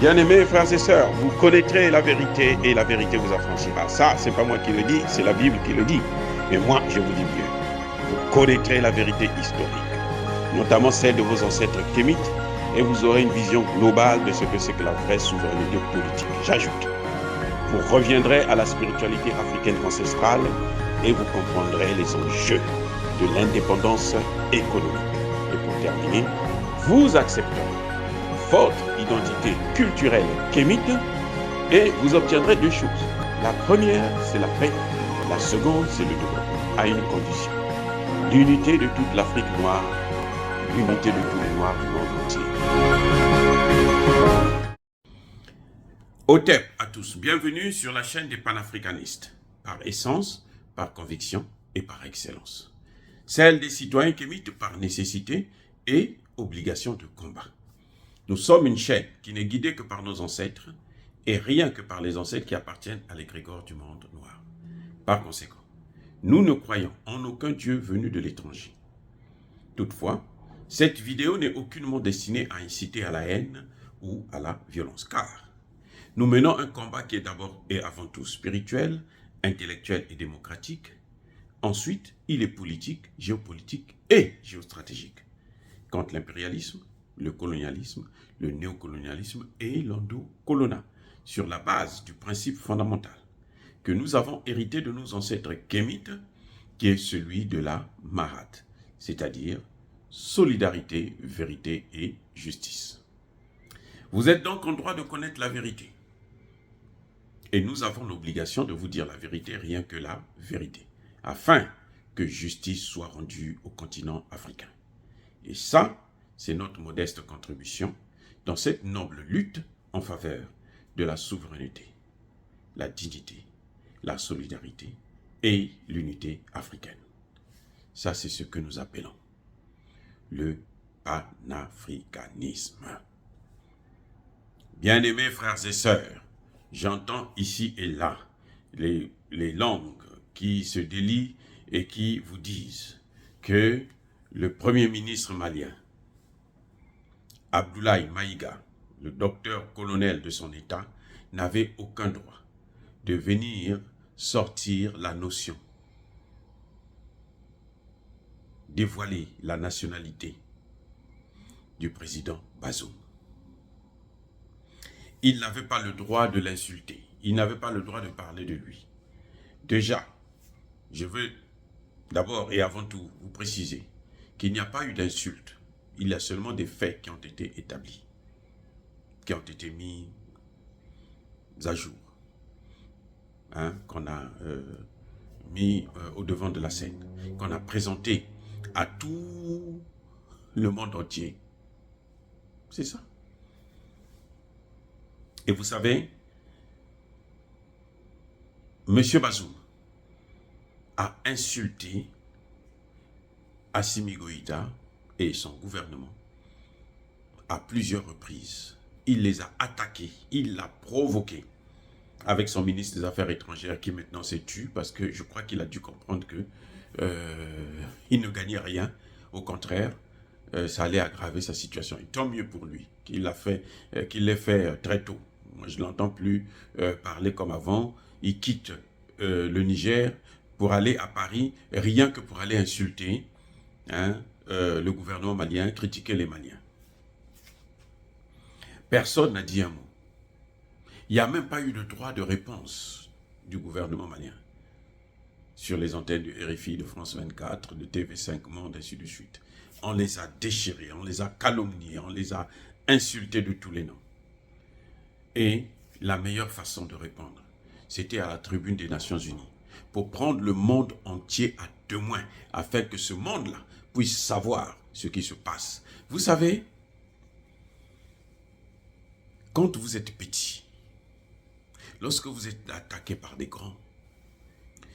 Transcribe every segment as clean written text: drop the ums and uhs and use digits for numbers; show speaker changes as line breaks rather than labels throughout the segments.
Bien-aimés frères et sœurs, vous connaîtrez la vérité et la vérité vous affranchira. Ça, c'est pas moi qui le dis, c'est la Bible qui le dit. Mais moi, je vous dis mieux. Vous connaîtrez la vérité historique, notamment celle de vos ancêtres kémites, et vous aurez une vision globale de ce que c'est que la vraie souveraineté politique. J'ajoute, vous reviendrez à la spiritualité africaine ancestrale et vous comprendrez les enjeux de l'indépendance économique. Et pour terminer, vous accepterez votre identité culturelle kémite et vous obtiendrez deux choses. La première, c'est la paix. La seconde, c'est le développement, à une condition. L'unité de toute l'Afrique noire, l'unité de tous les Noirs du monde entier. Otep à tous, bienvenue sur la chaîne des panafricanistes, par essence, par conviction et par excellence. Celle des citoyens kémites par nécessité et obligation de combat. Nous sommes une chaîne qui n'est guidée que par nos ancêtres et rien que par les ancêtres qui appartiennent à l'égrégore du monde noir. Par conséquent, nous ne croyons en aucun Dieu venu de l'étranger. Toutefois, cette vidéo n'est aucunement destinée à inciter à la haine ou à la violence, car nous menons un combat qui est d'abord et avant tout spirituel, intellectuel et démocratique. Ensuite, il est politique, géopolitique et géostratégique. Contre l'impérialisme, le colonialisme, le néocolonialisme et l'endocolonat, sur la base du principe fondamental que nous avons hérité de nos ancêtres kémites, qui est celui de la Mahat, c'est-à-dire solidarité, vérité et justice. Vous êtes donc en droit de connaître la vérité. Et nous avons l'obligation de vous dire la vérité, rien que la vérité, afin que justice soit rendue au continent africain. Et ça, c'est notre modeste contribution dans cette noble lutte en faveur de la souveraineté, la dignité, la solidarité et l'unité africaine. Ça, c'est ce que nous appelons le panafricanisme. Bien-aimés frères et sœurs, j'entends ici et là les langues qui se délient et qui vous disent que le Premier ministre malien, Abdoulaye Maïga, le docteur-colonel de son État, n'avait aucun droit de venir sortir la notion, dévoiler la nationalité du président Bazoum. Il n'avait pas le droit de l'insulter, il n'avait pas le droit de parler de lui. Déjà, je veux d'abord et avant tout vous préciser qu'il n'y a pas eu d'insulte. Il y a seulement des faits qui ont été établis, qui ont été mis à jour, qu'on a mis au devant de la scène, qu'on a présenté à tout le monde entier. C'est ça. Et vous savez, M. Bazoum a insulté Assimi Goïta et son gouvernement à plusieurs reprises. Il les a attaqués, il l'a provoqué avec son ministre des Affaires étrangères qui maintenant s'est tu parce que je crois qu'il a dû comprendre que il ne gagnait rien. Au contraire, ça allait aggraver sa situation. Et tant mieux pour lui qu'il l'ait fait très tôt. Moi, je ne l'entends plus parler comme avant. Il quitte le Niger pour aller à Paris, rien que pour aller insulter le gouvernement malien, critiquer les Maliens. Personne n'a dit un mot. Il n'y a même pas eu de droit de réponse du gouvernement malien sur les antennes du RFI, de France 24, de TV5 Monde, ainsi de suite. On les a déchirés, on les a calomniés, on les a insultés de tous les noms. Et la meilleure façon de répondre, c'était à la tribune des Nations Unies, pour prendre le monde entier à témoin, afin que ce monde-là puisse savoir ce qui se passe. Vous savez, quand vous êtes petit, lorsque vous êtes attaqué par des grands,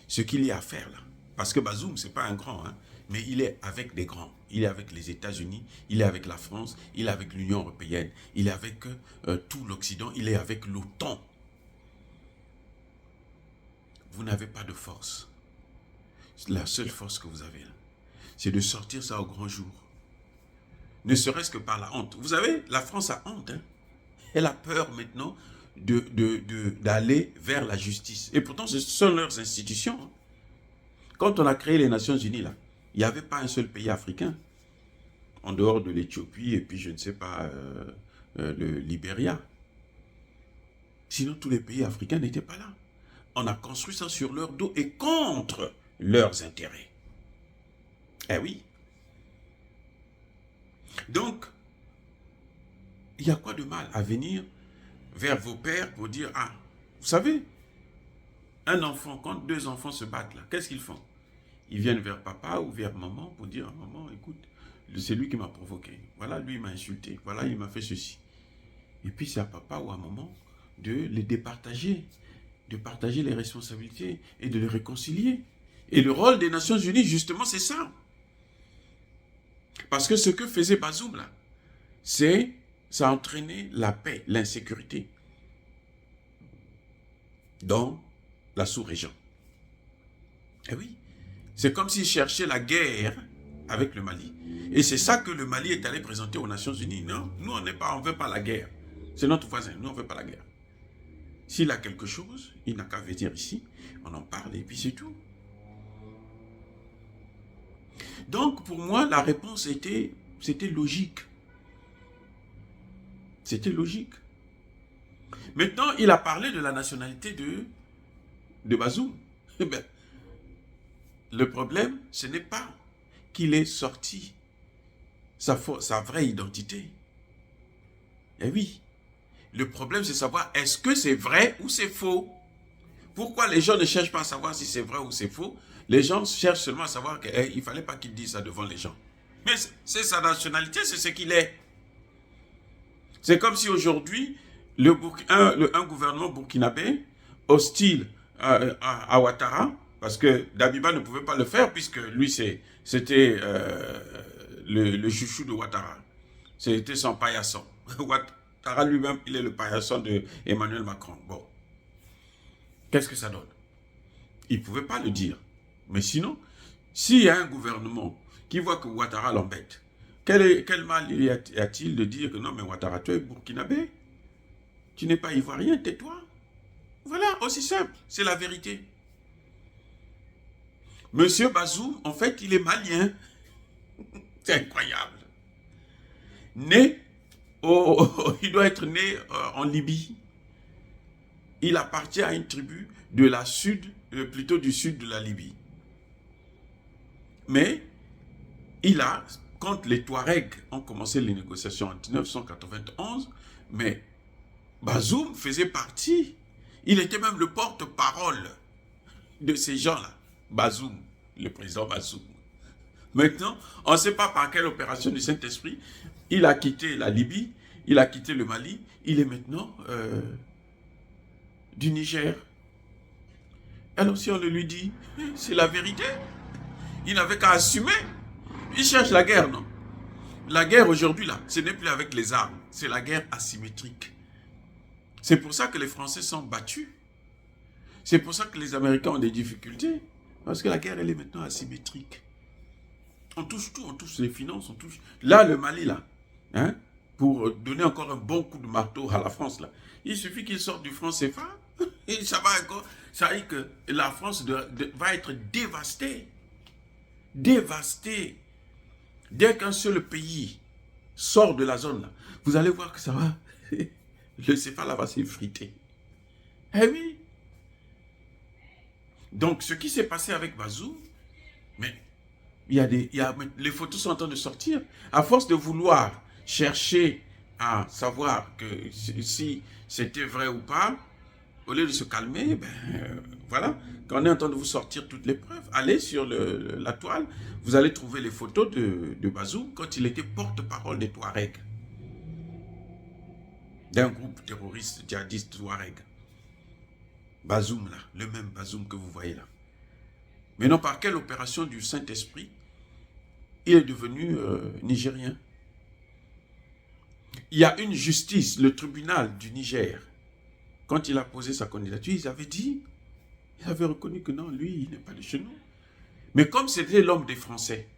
ce qu'il y a à faire là, parce que Bazoum, ce n'est pas un grand, mais il est avec des grands. Il est avec les États-Unis, il est avec la France, il est avec l'Union européenne, il est avec tout l'Occident, il est avec l'OTAN. Vous n'avez pas de force. La seule force que vous avez là, c'est de sortir ça au grand jour. Ne serait-ce que par la honte. Vous savez, la France a honte. Elle a peur maintenant d'aller vers la justice. Et pourtant, ce sont leurs institutions. Quand on a créé les Nations Unies, là, il n'y avait pas un seul pays africain, en dehors de l'Éthiopie et puis je ne sais pas, le Libéria. Sinon, tous les pays africains n'étaient pas là. On a construit ça sur leur dos et contre leurs intérêts. Eh oui. Donc, il y a quoi de mal à venir vers vos pères pour dire, ah, vous savez, un enfant, quand deux enfants se battent là, qu'est-ce qu'ils font? Ils viennent vers papa ou vers maman pour dire, maman, écoute, c'est lui qui m'a provoqué. Voilà, lui il m'a insulté. Voilà, il m'a fait ceci. Et puis c'est à papa ou à maman de les départager, de partager les responsabilités et de les réconcilier. Et le rôle des Nations Unies, justement, c'est ça. Parce que ce que faisait Bazoum là, ça a entraîné la paix, l'insécurité dans la sous-région. Eh oui, c'est comme s'il cherchait la guerre avec le Mali. Et c'est ça que le Mali est allé présenter aux Nations Unies. Non, nous on ne veut pas la guerre. C'est notre voisin, nous on ne veut pas la guerre. S'il a quelque chose, il n'a qu'à venir ici, on en parle et puis c'est tout. Donc pour moi, la réponse c'était logique. C'était logique. Maintenant, il a parlé de la nationalité de Bazoum. Eh bien, le problème, ce n'est pas qu'il ait sorti sa vraie identité. Eh oui. Le problème, c'est savoir est-ce que c'est vrai ou c'est faux. Pourquoi les gens ne cherchent pas à savoir si c'est vrai ou c'est faux? Les gens cherchent seulement à savoir qu'il ne fallait pas qu'il dise ça devant les gens. Mais c'est sa nationalité, c'est ce qu'il est. C'est comme si aujourd'hui, un gouvernement burkinabé hostile à Ouattara, parce que Dabiba ne pouvait pas le faire, puisque lui, c'était le chouchou de Ouattara. C'était son paillasson. Ouattara lui-même, il est le paillasson d'Emmanuel Macron. Bon. Qu'est-ce que ça donne? Il ne pouvait pas le dire. Mais sinon, s'il y a un gouvernement qui voit que Ouattara l'embête, quel mal y a-t-il de dire que non, mais Ouattara, tu es burkinabé? Tu n'es pas ivoirien, tais-toi. Voilà, aussi simple, c'est la vérité. Monsieur Bazoum, en fait, il est malien. C'est incroyable. Il doit être né en Libye. Il appartient à une tribu de la plutôt du sud de la Libye. Mais quand les Touaregs ont commencé les négociations en 1991, mais Bazoum faisait partie. Il était même le porte-parole de ces gens-là. Bazoum, le président Bazoum. Maintenant, on ne sait pas par quelle opération du Saint-Esprit, il a quitté la Libye, il a quitté le Mali, il est maintenant du Niger. Alors si on le lui dit, c'est la vérité. Il n'avait qu'à assumer. Il cherche la guerre, non? La guerre aujourd'hui, là, ce n'est plus avec les armes, c'est la guerre asymétrique. C'est pour ça que les Français sont battus. C'est pour ça que les Américains ont des difficultés. Parce que la guerre, elle est maintenant asymétrique. On touche tout, on touche les finances, on touche... Là, le Mali, là, hein, pour donner encore un bon coup de marteau à la France, là, il suffit qu'il sorte du franc CFA, et ça va encore... Ça veut dire que la France va être dévastée. Dévastée. Dès qu'un seul pays sort de la zone, là, vous allez voir que ça va... Le CFA, là, va s'effriter. Eh oui. Donc, ce qui s'est passé avec Bazoum, mais les photos sont en train de sortir. À force de vouloir chercher à savoir que si c'était vrai ou pas, au lieu de se calmer, voilà, quand on est en train de vous sortir toutes les preuves, allez sur la toile, vous allez trouver les photos de Bazoum quand il était porte-parole des Touaregs, d'un groupe terroriste djihadiste Touareg. Bazoum là, le même Bazoum que vous voyez là. Maintenant, par quelle opération du Saint-Esprit, il est devenu nigérien? Il y a une justice, le tribunal du Niger, quand il a posé sa candidature, ils avaient reconnu que non, lui, il n'est pas de chez nous. Mais comme c'était l'homme des Français,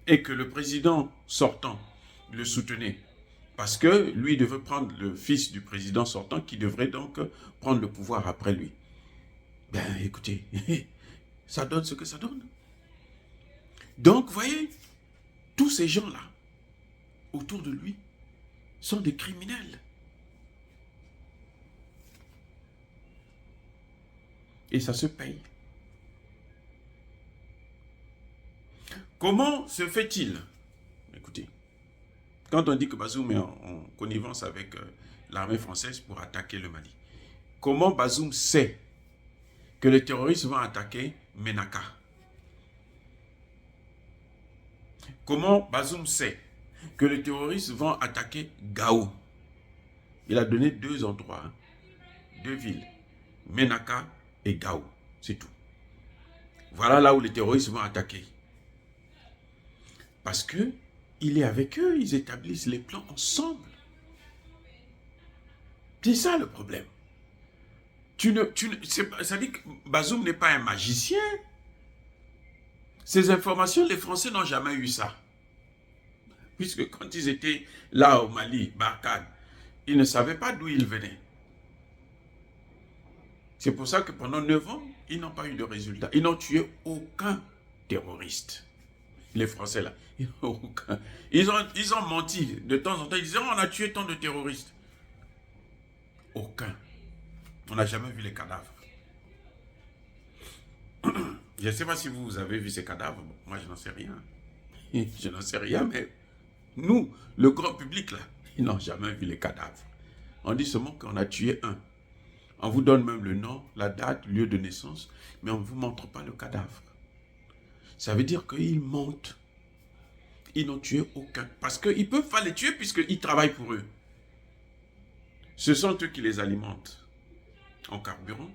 et que le président sortant le soutenait, Parce que lui devait prendre le fils du président sortant qui devrait donc prendre le pouvoir après lui. Ben écoutez, ça donne ce que ça donne. Donc, voyez, tous ces gens-là, autour de lui, sont des criminels. Et ça se paye. Comment se fait-il? Écoutez, quand on dit que Bazoum est en connivence avec l'armée française pour attaquer le Mali, comment Bazoum sait que les terroristes vont attaquer Ménaka? Comment Bazoum sait que les terroristes vont attaquer Gao? Il a donné 2 endroits, 2 villes, Ménaka et Gao, c'est tout. Voilà là où les terroristes vont attaquer. Parce que il est avec eux, ils établissent les plans ensemble. C'est ça le problème. Ça dit que Bazoum n'est pas un magicien. Ces informations, les Français n'ont jamais eu ça. Puisque quand ils étaient là au Mali, Barkhane, ils ne savaient pas d'où ils venaient. C'est pour ça que pendant 9 ans, ils n'ont pas eu de résultat. Ils n'ont tué aucun terroriste. Les Français là, ils n'ont aucun. Ils ont menti de temps en temps. Ils disaient, on a tué tant de terroristes. Aucun. On n'a jamais vu les cadavres. Je ne sais pas si vous avez vu ces cadavres. Bon, moi, je n'en sais rien. Je n'en sais rien, mais nous, le grand public, là, ils n'ont jamais vu les cadavres. On dit seulement qu'on a tué un. On vous donne même le nom, la date, lieu de naissance, mais on ne vous montre pas le cadavre. Ça veut dire qu'ils mentent. Ils n'ont tué aucun. Parce qu'ils ne peuvent pas les tuer puisqu'ils travaillent pour eux. Ce sont eux qui les alimentent en carburant.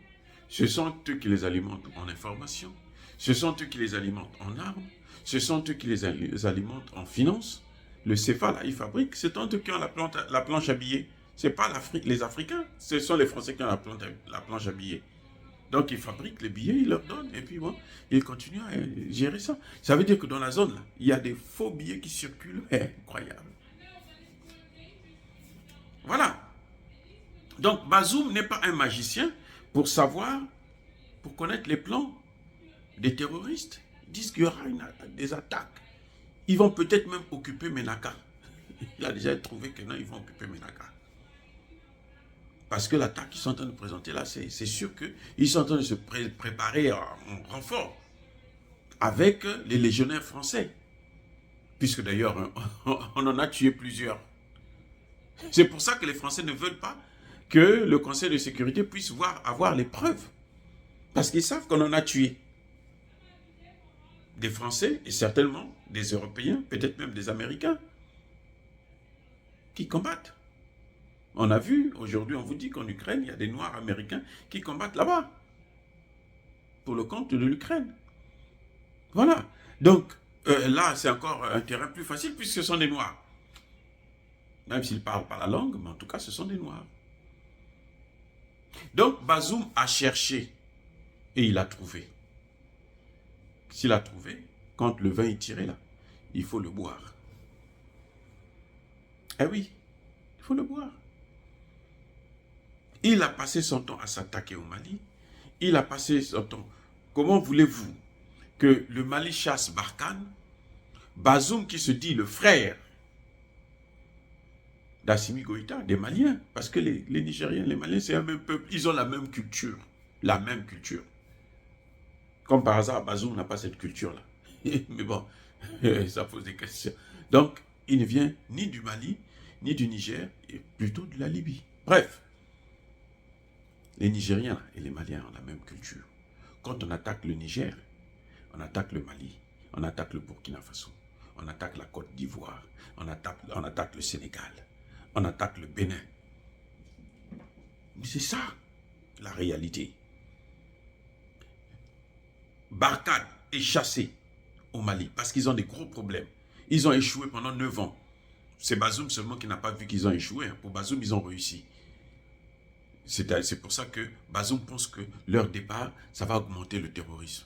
Ce sont eux qui les alimentent en information. Ce sont eux qui les alimentent en armes. Ce sont eux qui les alimentent en finance. Le CFA, là, ils fabriquent. C'est eux qui ont la planche à billets. Ce n'est pas les Africains. Ce sont les Français qui ont la planche à billets. Donc, ils fabriquent les billets, ils leur donnent. Et puis, bon, ils continuent à gérer ça. Ça veut dire que dans la zone, là, il y a des faux billets qui circulent. Incroyable. Voilà. Donc, Bazoum n'est pas un magicien pour savoir, pour connaître les plans des terroristes. Ils disent qu'il y aura des attaques. Ils vont peut-être même occuper Ménaka. Il a déjà trouvé que non, ils vont occuper Ménaka. Parce que l'attaque qu'ils sont en train de présenter là, c'est sûr qu'ils sont en train de se préparer en renfort avec les légionnaires français. Puisque d'ailleurs, on en a tué plusieurs. C'est pour ça que les Français ne veulent pas que le Conseil de sécurité puisse avoir les preuves. Parce qu'ils savent qu'on en a tué. Des Français et certainement des Européens, peut-être même des Américains, qui combattent. On a vu, aujourd'hui on vous dit qu'en Ukraine, il y a des Noirs américains qui combattent là-bas. Pour le compte de l'Ukraine. Voilà. Donc, là, c'est encore un terrain plus facile puisque ce sont des Noirs. Même s'ils ne parlent pas la langue, mais en tout cas, ce sont des Noirs. Donc, Bazoum a cherché et il a trouvé. S'il a trouvé, quand le vin est tiré là, il faut le boire. Eh oui, il faut le boire. Il a passé son temps à s'attaquer au Mali. Il a passé son temps. Comment voulez-vous que le Mali chasse Barkhane? Bazoum qui se dit le frère d'Assimi Goïta, des Maliens. Parce que les Nigériens, les Maliens, c'est un même peuple. Ils ont la même culture. La même culture. Comme par hasard, Bazoum n'a pas cette culture-là. Mais bon, ça pose des questions. Donc, il ne vient ni du Mali, ni du Niger, et plutôt de la Libye. Bref, les Nigériens et les Maliens ont la même culture. Quand on attaque le Niger, on attaque le Mali, on attaque le Burkina Faso, on attaque la Côte d'Ivoire, on attaque le Sénégal, on attaque le Bénin. Mais c'est ça, la réalité. Barkhane est chassé au Mali parce qu'ils ont des gros problèmes. Ils ont échoué pendant 9 ans. C'est Bazoum seulement qui n'a pas vu qu'ils ont échoué. Pour Bazoum, ils ont réussi. C'est pour ça que Bazoum pense que leur départ, ça va augmenter le terrorisme.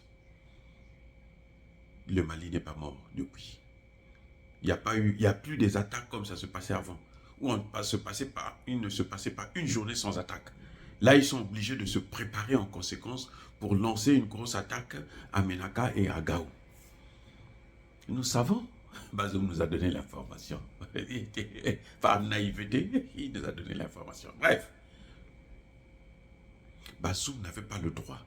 Le Mali n'est pas mort depuis. Il n'y a plus des attaques comme ça se passait avant. où il ne se passait pas une journée sans attaque. Là, ils sont obligés de se préparer en conséquence pour lancer une grosse attaque à Menaka et à Gao. Nous savons, Bazoum nous a donné l'information. Par naïveté, il nous a donné l'information. Bref, Bazoum n'avait pas le droit,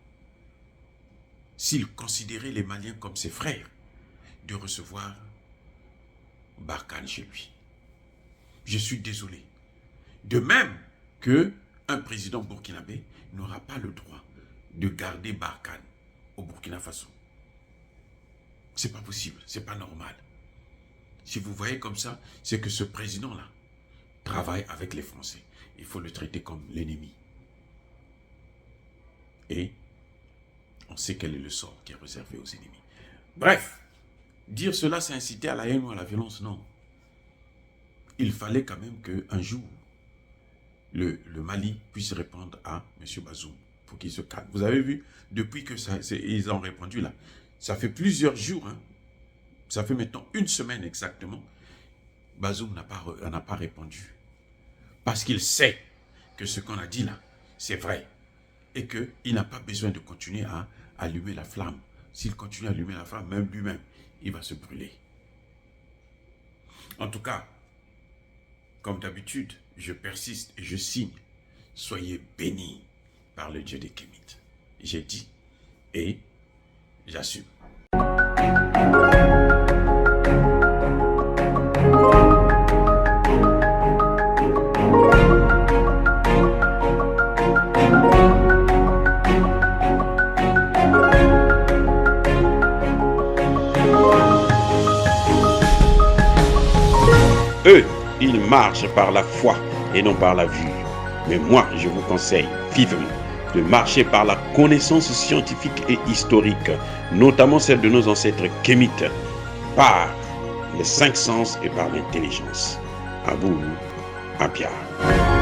s'il considérait les Maliens comme ses frères, de recevoir Barkhane chez lui. Je suis désolé. De même que un président burkinabé n'aura pas le droit de garder Barkhane au Burkina Faso. C'est pas possible, c'est pas normal. Si vous voyez comme ça, c'est que ce président-là travaille avec les Français. Il faut le traiter comme l'ennemi. Et on sait quel est le sort qui est réservé aux ennemis. Bref, dire cela, c'est inciter à la haine ou à la violence, non. Il fallait quand même qu'un jour, le Mali puisse répondre à M. Bazoum pour qu'il se calme. Vous avez vu, depuis que ils ont répondu là, ça fait plusieurs jours, hein, ça fait maintenant une semaine exactement, Bazoum n'a pas répondu. Parce qu'il sait que ce qu'on a dit là, c'est vrai. Et qu'il n'a pas besoin de continuer à allumer la flamme. S'il continue à allumer la flamme, même lui-même, il va se brûler. En tout cas, comme d'habitude, je persiste et je signe. Soyez bénis par le Dieu des Kémites. J'ai dit et j'assume. Eux, ils marchent par la foi et non par la vue. Mais moi, je vous conseille vivement de marcher par la connaissance scientifique et historique, notamment celle de nos ancêtres kémites, par les 5 sens et par l'intelligence. À vous, à Pierre.